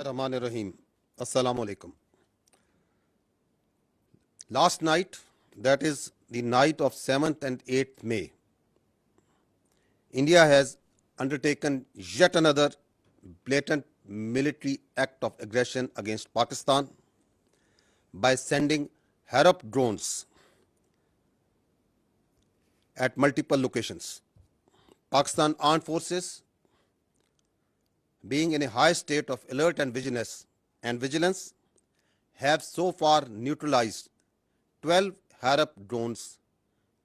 Rahman Rahim. Assalamu alaikum. Last night, that is the night of 7th and 8th May, India has undertaken yet another blatant military act of aggression against Pakistan by sending Harop drones at multiple locations. Pakistan Armed Forces, being in a high state of alert and vigilance, have so far neutralized 12 Harop drones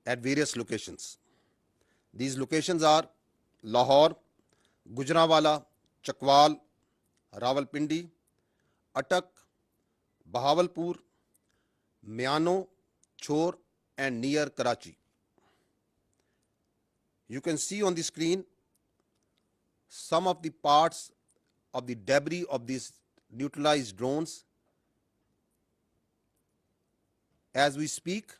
at various locations. These locations are Lahore, Gujranwala, Chakwal, Rawalpindi, Attak, Bahawalpur, Miano, Chor, and near Karachi. You can see on the screen some of the parts of the debris of these neutralized drones. As we speak,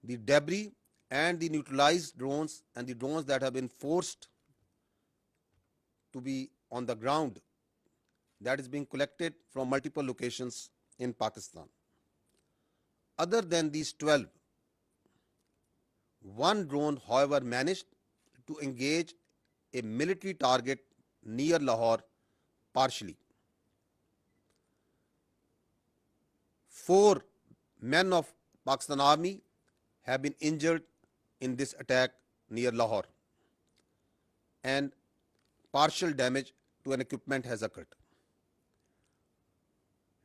the debris and the neutralized drones and the drones that have been forced to be on the ground, that is being collected from multiple locations in Pakistan. Other than these 12, one drone, however, managed to engage a military target near Lahore partially. 4 men of Pakistan Army have been injured in this attack near Lahore, and partial damage to an equipment has occurred.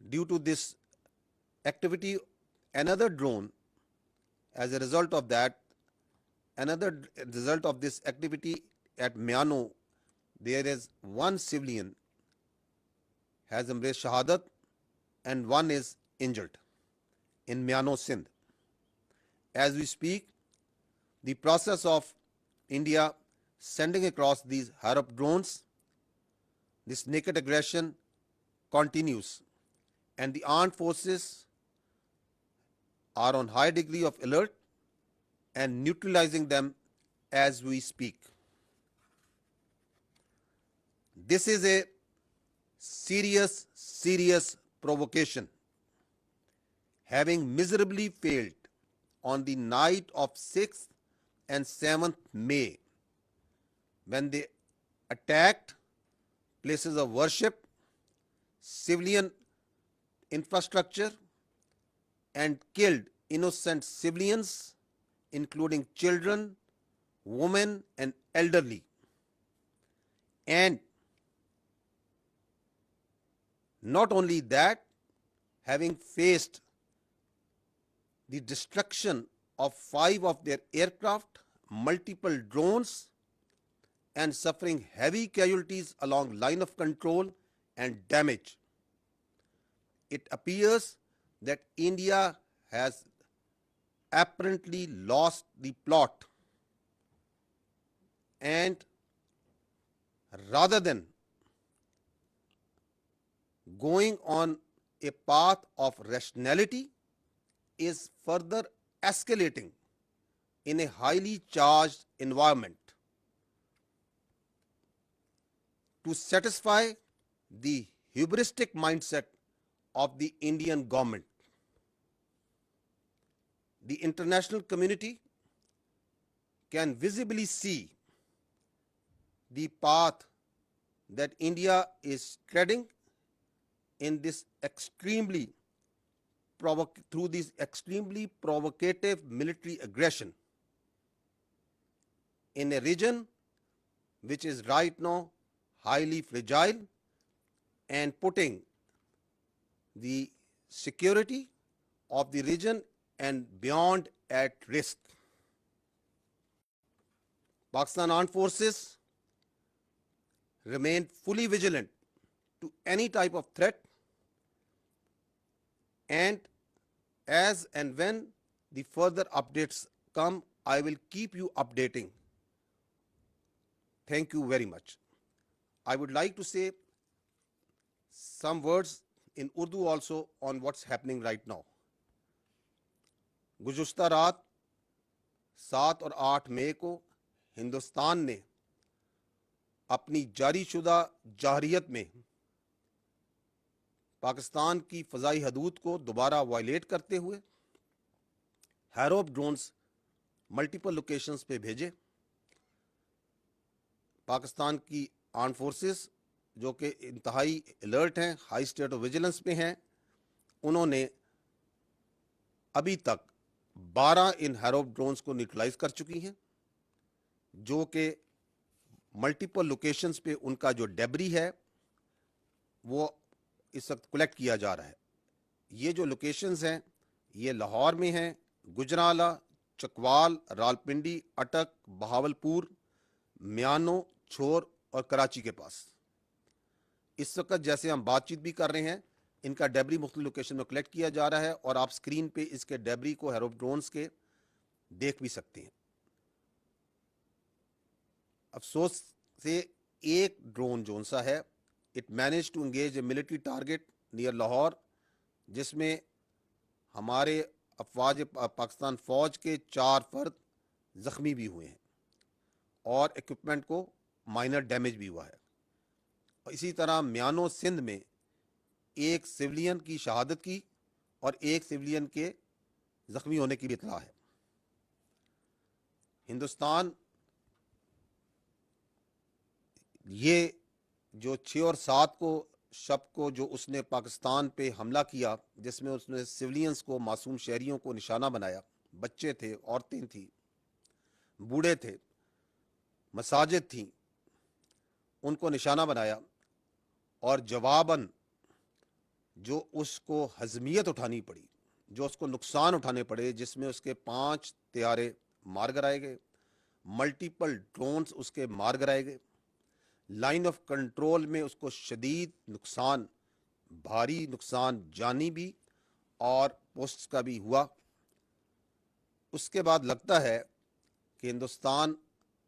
Due to this activity, another drone, as a result of that, another result of this activity at Miano, there is one civilian has embraced Shahadat and one is injured in Miano, Sindh. As we speak, the process of India sending across these Harop drones, this naked aggression continues, and the armed forces are on high degree of alert and neutralizing them as we speak. This is a serious provocation, having miserably failed on the night of 6th and 7th May, when they attacked places of worship, civilian infrastructure, and killed innocent civilians, including children, women, and elderly. And not only that, having faced the destruction of 5 of their aircraft, multiple drones, and suffering heavy casualties along line of control and damage, it appears that India has apparently lost the plot, and rather than going on a path of rationality, is further escalating in a highly charged environment to satisfy the hubristic mindset of the Indian government. The international community can visibly see the path that India is treading in this through this extremely provocative military aggression in a region which is right now highly fragile and putting the security of the region and beyond at risk. Pakistan Armed Forces remain fully vigilant to any type of threat, and as and when the further updates come, I will keep you updating. Thank you very much. I would like to say some words in Urdu also on what's happening right now. गुज़श्ता रात 7 और 8 मई को हिंदुस्तान ने اپنی جاری شدہ جارحیت میں پاکستان کی فضائی حدود کو دوبارہ وائلیٹ کرتے ہوئے ہیروپ ڈرونز ملٹیپل لوکیشنز پہ بھیجے. پاکستان کی آرم فورسز جو کہ انتہائی الرٹ ہیں, ہائی اسٹیٹ آف ویجیلنس میں ہیں, انہوں نے ابھی تک 12 ان ہیروپ ڈرونز کو نیوٹرلائز کر چکی ہیں, جو کہ ملٹیپل لوکیشنز پہ ان کا جو ڈیبری ہے وہ اس وقت کلیکٹ کیا جا رہا ہے. یہ جو لوکیشنز ہیں یہ لاہور میں ہیں, گجرانوالہ, چکوال, راولپنڈی, اٹک, بہاولپور, میانو, چھور اور کراچی کے پاس. اس وقت جیسے ہم بات چیت بھی کر رہے ہیں ان کا ڈیبری مختلف لوکیشن میں کلیکٹ کیا جا رہا ہے, اور آپ سکرین پہ اس کے ڈیبری کو ہیروپ ڈرونز کے دیکھ بھی سکتے ہیں. افسوس سے ایک ڈرون جو سا ہے it manage to engage a military target near Lahore, جس میں ہمارے افواج پاکستان فوج کے 4 فرد زخمی بھی ہوئے ہیں اور ایکوپمنٹ کو مائنر ڈیمیج بھی ہوا ہے. اسی طرح میانو سندھ میں ایک سویلین کی شہادت کی اور ایک سویلین کے زخمی ہونے کی بھی اطلاع ہے. ہندوستان یہ جو 6 اور 7 کو شب کو جو اس نے پاکستان پہ حملہ کیا, جس میں اس نے سویلینز کو, معصوم شہریوں کو نشانہ بنایا, بچے تھے, عورتیں تھیں, بوڑھے تھے, مساجد تھیں, ان کو نشانہ بنایا, اور جواباً جو اس کو ہضمیت اٹھانی پڑی, جو اس کو نقصان اٹھانے پڑے, جس میں اس کے 5 طیارے مار گرائے گئے, ملٹیپل ڈرونز اس کے مار گرائے گئے, لائن آف کنٹرول میں اس کو شدید نقصان, بھاری نقصان جانی بھی اور پوسٹس کا بھی ہوا. اس کے بعد لگتا ہے کہ ہندوستان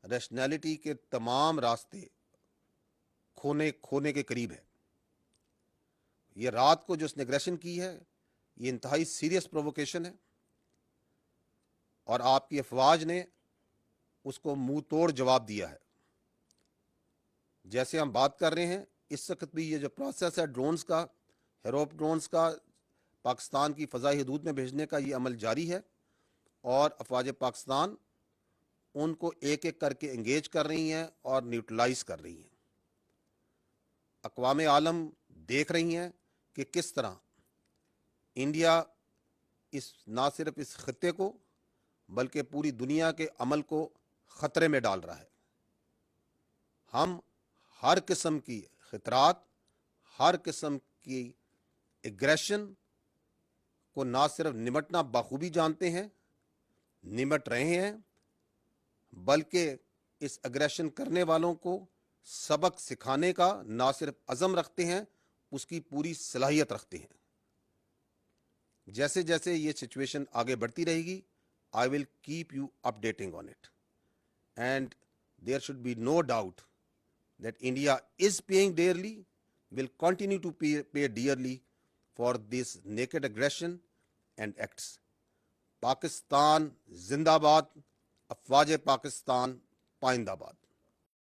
ریشنلٹی کے تمام راستے کھونے کے قریب ہے. یہ رات کو جو اس نے اگریشن کی ہے یہ انتہائی سیریس پرووکیشن ہے, اور آپ کی افواج نے اس کو منہ توڑ جواب دیا ہے. جیسے ہم بات کر رہے ہیں اس وقت بھی یہ جو پروسیس ہے ڈرونز کا, ہیروپ ڈرونز کا پاکستان کی فضائی حدود میں بھیجنے کا, یہ عمل جاری ہے, اور افواج پاکستان ان کو ایک ایک کر کے انگیج کر رہی ہیں اور نیوٹرلائز کر رہی ہیں. اقوام عالم دیکھ رہی ہیں کہ کس طرح انڈیا نہ صرف اس خطے کو بلکہ پوری دنیا کے عمل کو خطرے میں ڈال رہا ہے. ہم ہر قسم کی خطرات, ہر قسم کی ایگریشن کو نہ صرف نمٹنا بخوبی جانتے ہیں, نمٹ رہے ہیں, بلکہ اس اگریشن کرنے والوں کو سبق سکھانے کا نہ صرف عزم رکھتے ہیں, اس کی پوری صلاحیت رکھتے ہیں. جیسے جیسے یہ سچویشن آگے بڑھتی رہے گی, I will keep you updating on it. And there should be no doubt that India is paying dearly, will continue to pay dearly for this naked aggression and acts. Pakistan زندہ باد, افواج پاکستان پائندہ باد.